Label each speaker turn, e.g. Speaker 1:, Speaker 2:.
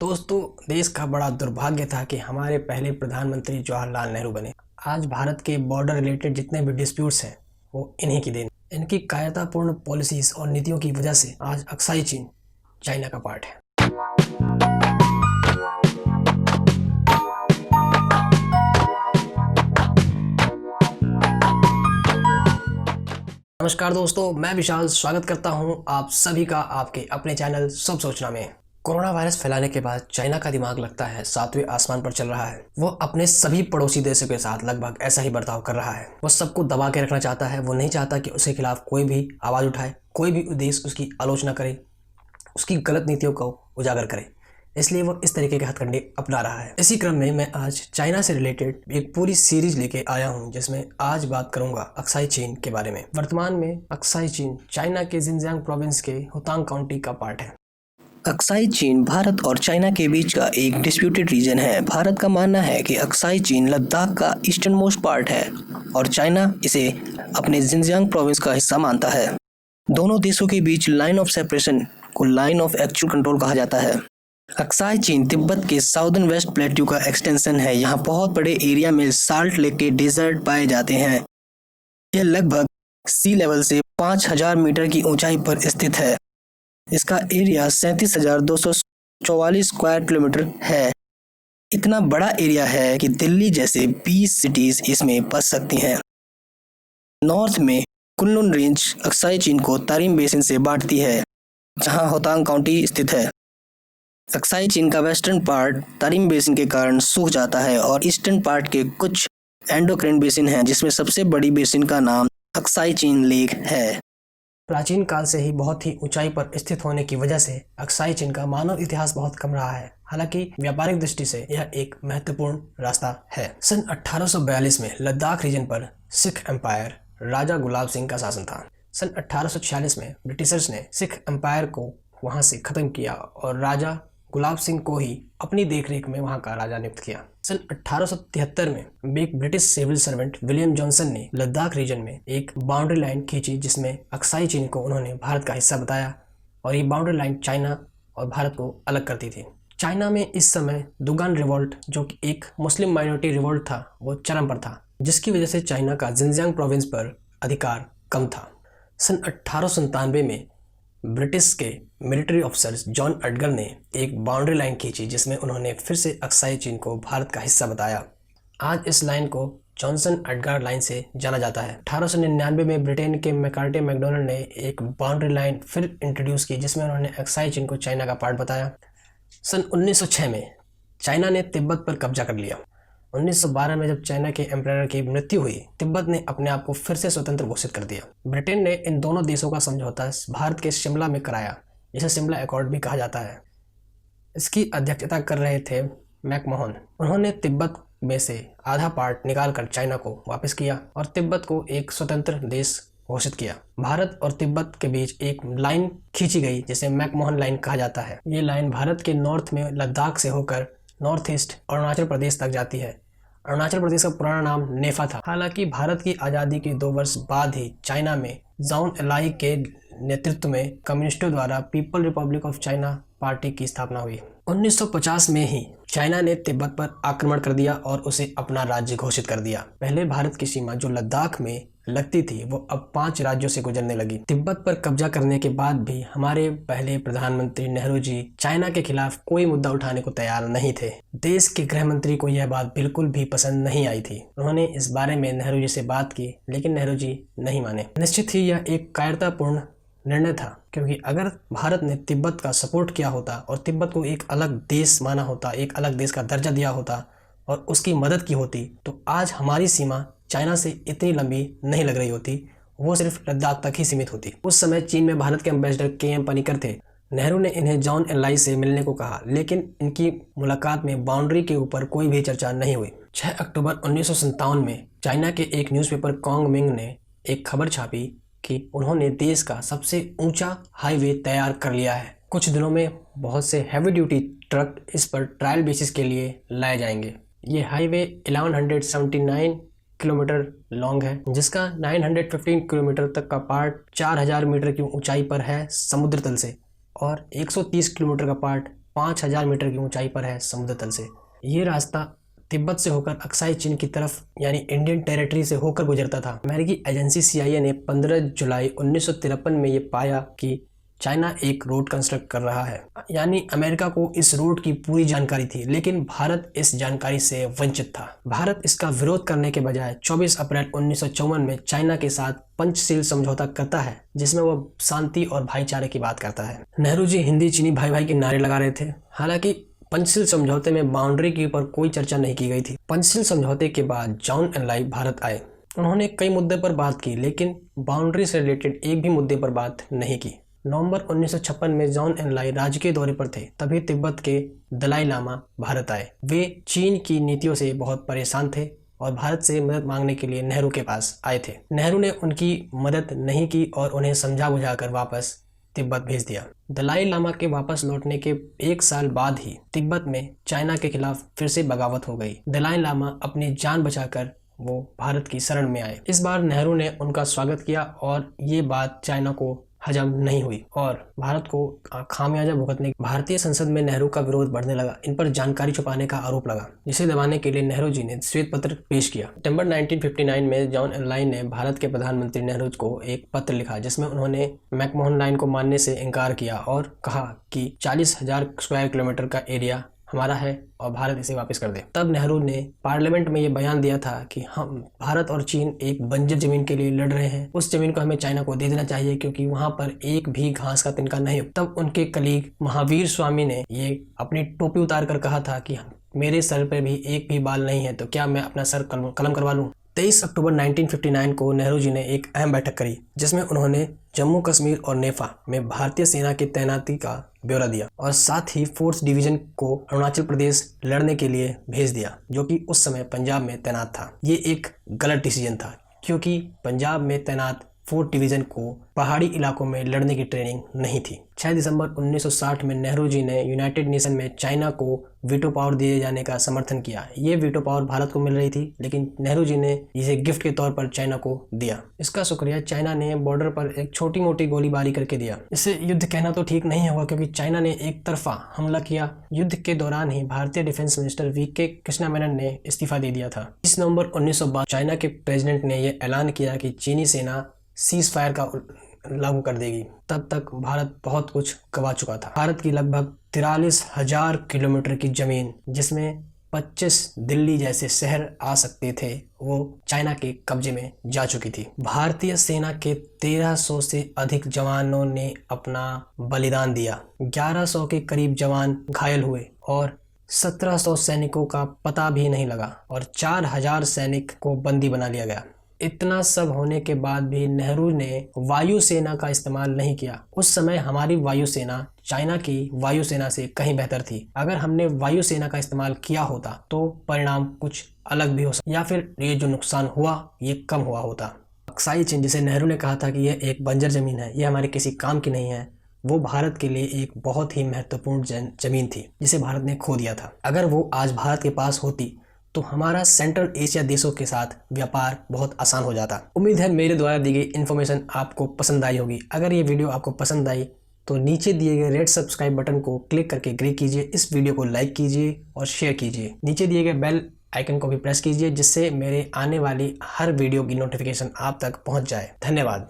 Speaker 1: दोस्तों, देश का बड़ा दुर्भाग्य था कि हमारे पहले प्रधानमंत्री जवाहरलाल नेहरू बने। आज भारत के बॉर्डर रिलेटेड जितने भी डिस्प्यूट्स हैं वो इन्हीं की देन। इनकी कायरतापूर्ण पॉलिसीज और नीतियों की वजह से आज अक्साई चीन चाइना का पार्ट है। नमस्कार दोस्तों, मैं विशाल स्वागत करता हूं आप सभी का आपके अपने चैनल सब सोचना में। कोरोना वायरस फैलाने के बाद चाइना का दिमाग लगता है 7वें आसमान पर चल रहा है। वो अपने सभी पड़ोसी देशों के साथ लगभग ऐसा ही बर्ताव कर रहा है। वो सबको दबा के रखना चाहता है। वो नहीं चाहता कि उसके खिलाफ कोई भी आवाज उठाए, कोई भी देश उसकी आलोचना करे, उसकी गलत नीतियों को उजागर करे। इसलिए वो इस तरीके के हथकंडे अपना रहा है। इसी क्रम में मैं आज चाइना से रिलेटेड एक पूरी सीरीज लेके आया हूँ, जिसमें आज बात करूंगा अक्साई चीन के बारे में। वर्तमान में अक्साई चीन चाइना के जिनजियांग प्रोविंस के होतांग काउंटी का पार्ट है।
Speaker 2: अक्साई चीन भारत और चाइना के बीच का एक डिस्प्यूटेड रीजन है। भारत का मानना है कि अक्साई चीन लद्दाख का ईस्टर्न मोस्ट पार्ट है और चाइना इसे अपने जिनजियांग प्रोविंस का हिस्सा मानता है। दोनों देशों के बीच लाइन ऑफ सेपरेशन को लाइन ऑफ एक्चुअल कंट्रोल कहा जाता है। अक्साई चीन तिब्बत के साउदर्न वेस्ट प्लेट्यू का एक्सटेंशन है। यहाँ बहुत बड़े एरिया में साल्ट लेक के डेजर्ट पाए जाते हैं। यह लगभग सी लेवल से 5000 मीटर की ऊंचाई पर स्थित है। इसका एरिया 37,244 स्क्वायर किलोमीटर है। इतना बड़ा एरिया है कि दिल्ली जैसे 20 सिटीज इसमें बस सकती हैं। नॉर्थ में कुनलुन रेंज अक्साई चीन को तारिम बेसिन से बांटती है, जहां होतांग काउंटी स्थित है। अक्साई चीन का वेस्टर्न पार्ट तारिम बेसिन के कारण सूख जाता है और ईस्टर्न पार्ट के कुछ एंडोक्राइन बेसिन हैं, जिसमें सबसे बड़ी बेसिन का नाम अक्साई चीन लेक है।
Speaker 1: प्राचीन काल से ही बहुत ही ऊंचाई पर स्थित होने की वजह से अक्साई चीन का मानव इतिहास बहुत कम रहा है। हालांकि व्यापारिक दृष्टि से यह एक महत्वपूर्ण रास्ता है। सन 1842 में लद्दाख रीजन पर सिख एम्पायर राजा गुलाब सिंह का शासन था। सन 1846 में ब्रिटिशर्स ने सिख एम्पायर को वहां से खत्म किया और राजा गुलाब सिंह को ही अपनी देखरेख में वहां का राजा नियुक्त किया। सन 1873 में एक British civil servant William Johnson ने लद्दाख रीजन में एक बाउंड्री लाइन खींची, जिसमें अक्साई चीन को उन्होंने भारत का हिस्सा बताया और ये बाउंड्री लाइन चाइना और भारत को अलग करती थी। चाइना में इस समय दुगान रिवोल्ट, जो कि एक मुस्लिम माइनॉरिटी रिवोल्ट था, वो चरम पर था, जिसकी वजह से चाइना का जिनजियांग प्रोविंस पर अधिकार कम था। सन 1897 में ब्रिटिश के मिलिट्री ऑफिसर्स जॉन एडगर ने एक बाउंड्री लाइन खींची, जिसमें उन्होंने फिर से अक्साई चीन को भारत का हिस्सा बताया। आज इस लाइन को जॉनसन एडगर लाइन से जाना जाता है। 1899 में ब्रिटेन के मैकार्टे मैकडोनल्ड ने एक बाउंड्री लाइन फिर इंट्रोड्यूस की, जिसमें उन्होंने अक्साई चीन को चाइना का पार्ट बताया। सन 1906 में चाइना ने तिब्बत पर कब्जा कर लिया। 1912 में जब चाइना के एम्परर की मृत्यु हुई, तिब्बत ने अपने आप को फिर से स्वतंत्र घोषित कर दिया। ब्रिटेन ने इन दोनों देशों का समझौता भारत के शिमला में कराया, जिसे शिमला एकॉर्ड भी कहा जाता है। इसकी अध्यक्षता कर रहे थे मैकमोहन। उन्होंने तिब्बत में से आधा पार्ट निकालकर चाइना को वापस किया और तिब्बत को एक स्वतंत्र देश घोषित किया। भारत और तिब्बत के बीच एक लाइन खींची गई, जिसे मैकमोहन लाइन कहा जाता है। ये लाइन भारत के नॉर्थ में लद्दाख से होकर नॉर्थ ईस्ट अरुणाचल प्रदेश तक जाती है। अरुणाचल प्रदेश का पुराना नाम नेफा था। हालांकि भारत की आज़ादी के 2 वर्ष बाद ही चाइना में जॉन एलाई के नेतृत्व में कम्युनिस्टों द्वारा people Republic of China party की स्थापना हुई। 1950 में ही चाइना ने तिब्बत पर आक्रमण कर दिया और उसे अपना राज्य घोषित कर दिया। पहले भारत की सीमा जो लद्दाख में लगती थी, वो अब 5 राज्यों से गुजरने लगी। तिब्बत पर कब्जा करने के बाद भी हमारे पहले प्रधानमंत्री नेहरू जी चाइना के खिलाफ कोई मुद्दा उठाने को तैयार नहीं थे। देश के गृह मंत्री को यह बात बिल्कुल भी पसंद नहीं आई थी। उन्होंने इस बारे में नेहरू जी से बात की, लेकिन नेहरू जी नहीं माने। निश्चित ही यह एक कायरतापूर्ण निर्णय था, क्योंकि अगर भारत ने तिब्बत का सपोर्ट किया होता और तिब्बत को एक अलग देश माना होता, एक अलग देश का दर्जा दिया होता और उसकी मदद की होती, तो आज हमारी सीमा चाइना से इतनी लंबी नहीं लग रही होती, वो सिर्फ लद्दाख तक ही सीमित होती। उस समय चीन में भारत के एम्बेसडर के.एम. पनिकर थे। नेहरू ने इन्हें जॉन एलाई से मिलने को कहा, लेकिन इनकी मुलाकात में बाउंड्री के ऊपर कोई भी चर्चा नहीं हुई। 6 अक्टूबर 1957 में चाइना के एक न्यूज़पेपर कॉन्ग मिंग ने एक खबर छापी कि उन्होंने देश का सबसे ऊंचा हाईवे तैयार कर लिया है। कुछ दिनों में बहुत से हैवी ड्यूटी ट्रक इस पर ट्रायल बेसिस के लिए लाए जाएंगे। ये हाईवे 1179 किलोमीटर लॉन्ग है, जिसका 915 किलोमीटर तक का पार्ट 4000 मीटर की ऊंचाई पर है समुद्र तल से और 130 किलोमीटर का पार्ट 5000 मीटर की ऊंचाई पर है समुद्र तल से। ये रास्ता तिब्बत से होकर अक्साई चीन की तरफ यानी इंडियन टेरिटरी से होकर गुजरता था। अमेरिकी एजेंसी CIA ने 15 जुलाई 1953 में ये पाया कि चाइना एक रोड कंस्ट्रक्ट कर रहा है, यानी अमेरिका को इस रोड की पूरी जानकारी थी, लेकिन भारत इस जानकारी से वंचित था। भारत इसका विरोध करने के बजाय 24 अप्रैल 1954 में चाइना के साथ पंचशील समझौता करता है, जिसमें वो शांति और भाईचारे की बात करता है। नेहरू जी हिंदी चीनी भाई भाई के नारे लगा रहे थे। हालांकि पंचशील समझौते में बाउंड्री के ऊपर कोई चर्चा नहीं की गई थी। पंचशील समझौते के बाद जॉन एनलाई भारत आए। उन्होंने कई मुद्दे पर बात की, लेकिन बाउंड्री से रिलेटेड एक भी मुद्दे पर बात नहीं की। नवंबर 1956 में जॉन एनलाई राजकीय दौरे पर थे, तभी तिब्बत के दलाई लामा भारत आए। वे चीन की नीतियों से बहुत परेशान थे और भारत से मदद मांगने के लिए नेहरू के पास आए थे। नेहरू ने उनकी मदद नहीं की और उन्हें समझा बुझाकर वापस तिब्बत भेज दिया। दलाई लामा के वापस लौटने के 1 साल बाद ही तिब्बत में चाइना के खिलाफ फिर से बगावत हो गई। दलाई लामा अपनी जान बचाकर वो भारत की शरण में आए। इस बार नेहरू ने उनका स्वागत किया और ये बात चाइना को हजम नहीं हुई और भारत को खामियाजा भुगतने। भारतीय संसद में नेहरू का विरोध बढ़ने लगा। इन पर जानकारी छुपाने का आरोप लगा, जिसे दबाने के लिए नेहरू जी ने श्वेत पत्र पेश किया। सितंबर 1959 में जॉन एनलाई ने भारत के प्रधानमंत्री नेहरू को एक पत्र लिखा, जिसमें उन्होंने मैकमोहन लाइन को मानने से इनकार किया और कहा कि 40,000 स्क्वायर किलोमीटर का एरिया हमारा है और भारत इसे वापस कर दे। तब नेहरू ने पार्लियामेंट में ये बयान दिया था कि हम भारत और चीन एक बंजर जमीन के लिए लड़ रहे हैं, उस जमीन को हमें चाइना को दे देना चाहिए क्योंकि वहां पर एक भी घास का तिनका नहीं। तब उनके कलीग महावीर स्वामी ने ये अपनी टोपी उतार कर कहा था कि मेरे सर पर भी एक भी बाल नहीं है, तो क्या मैं अपना सर कलम करवा लूं। 23 अक्टूबर 1959 को नेहरू जी ने एक अहम बैठक करी, जिसमें उन्होंने जम्मू कश्मीर और नेफा में भारतीय सेना की तैनाती का ब्यौरा दिया और साथ ही 4th डिवीजन को अरुणाचल प्रदेश लड़ने के लिए भेज दिया, जो कि उस समय पंजाब में तैनात था। ये एक गलत डिसीजन था, क्योंकि पंजाब में तैनात 4th डिवीजन को पहाड़ी इलाकों में लड़ने की ट्रेनिंग नहीं थी। 6 दिसंबर 1960 में नेहरू जी ने यूनाइटेड नेशन में चाइना को वीटो पावर दिए जाने का समर्थन किया। ये वीटो पावर भारत को मिल रही थी, लेकिन नेहरू जी ने इसे गिफ्ट के तौर पर चाइना को दिया। इसका शुक्रिया चाइना ने बॉर्डर पर एक छोटी मोटी गोलीबारी करके दिया। इसे युद्ध कहना तो ठीक नहीं होगा, क्योंकि चाइना ने एक तरफा हमला किया। युद्ध के दौरान ही भारतीय defence minister VK Krishna Menon ने इस्तीफा दे दिया था। 30 नवंबर 1952 चाइना के प्रेसिडेंट ने यह ऐलान किया कि चीनी सेना सीज फायर का लागू कर देगी। तब तक भारत बहुत कुछ गवा चुका था। भारत की लगभग 43,000 किलोमीटर की जमीन, जिसमें 25 दिल्ली जैसे शहर आ सकते थे, वो चाइना के कब्जे में जा चुकी थी। भारतीय सेना के 1300 से अधिक जवानों ने अपना बलिदान दिया। 1100 के करीब जवान घायल हुए और 1700 सैनिकों का पता भी नहीं लगा और 4000 सैनिक को बंदी बना लिया गया। इतना सब होने के बाद भी नेहरू ने वायुसेना का इस्तेमाल नहीं किया। उस समय हमारी वायुसेना चाइना की वायुसेना से कहीं बेहतर थी। अगर हमने वायुसेना का इस्तेमाल किया होता तो परिणाम कुछ अलग भी हो सकता, या फिर ये जो नुकसान हुआ ये कम हुआ होता। अक्साई चीन, जिसे नेहरू ने कहा था कि यह एक बंजर जमीन है, यह हमारे किसी काम की नहीं है, वो भारत के लिए एक बहुत ही महत्वपूर्ण जमीन थी, जिसे भारत ने खो दिया था। अगर वो आज भारत के पास होती तो हमारा सेंट्रल एशिया देशों के साथ व्यापार बहुत आसान हो जाता। उम्मीद है मेरे द्वारा दी गई इन्फॉर्मेशन आपको पसंद आई होगी। अगर ये वीडियो आपको पसंद आई तो नीचे दिए गए रेड सब्सक्राइब बटन को क्लिक करके एग्री कीजिए, इस वीडियो को लाइक कीजिए और शेयर कीजिए। नीचे दिए गए बेल आइकन को भी प्रेस कीजिए, जिससे मेरे आने वाली हर वीडियो की नोटिफिकेशन आप तक पहुंच जाए। धन्यवाद।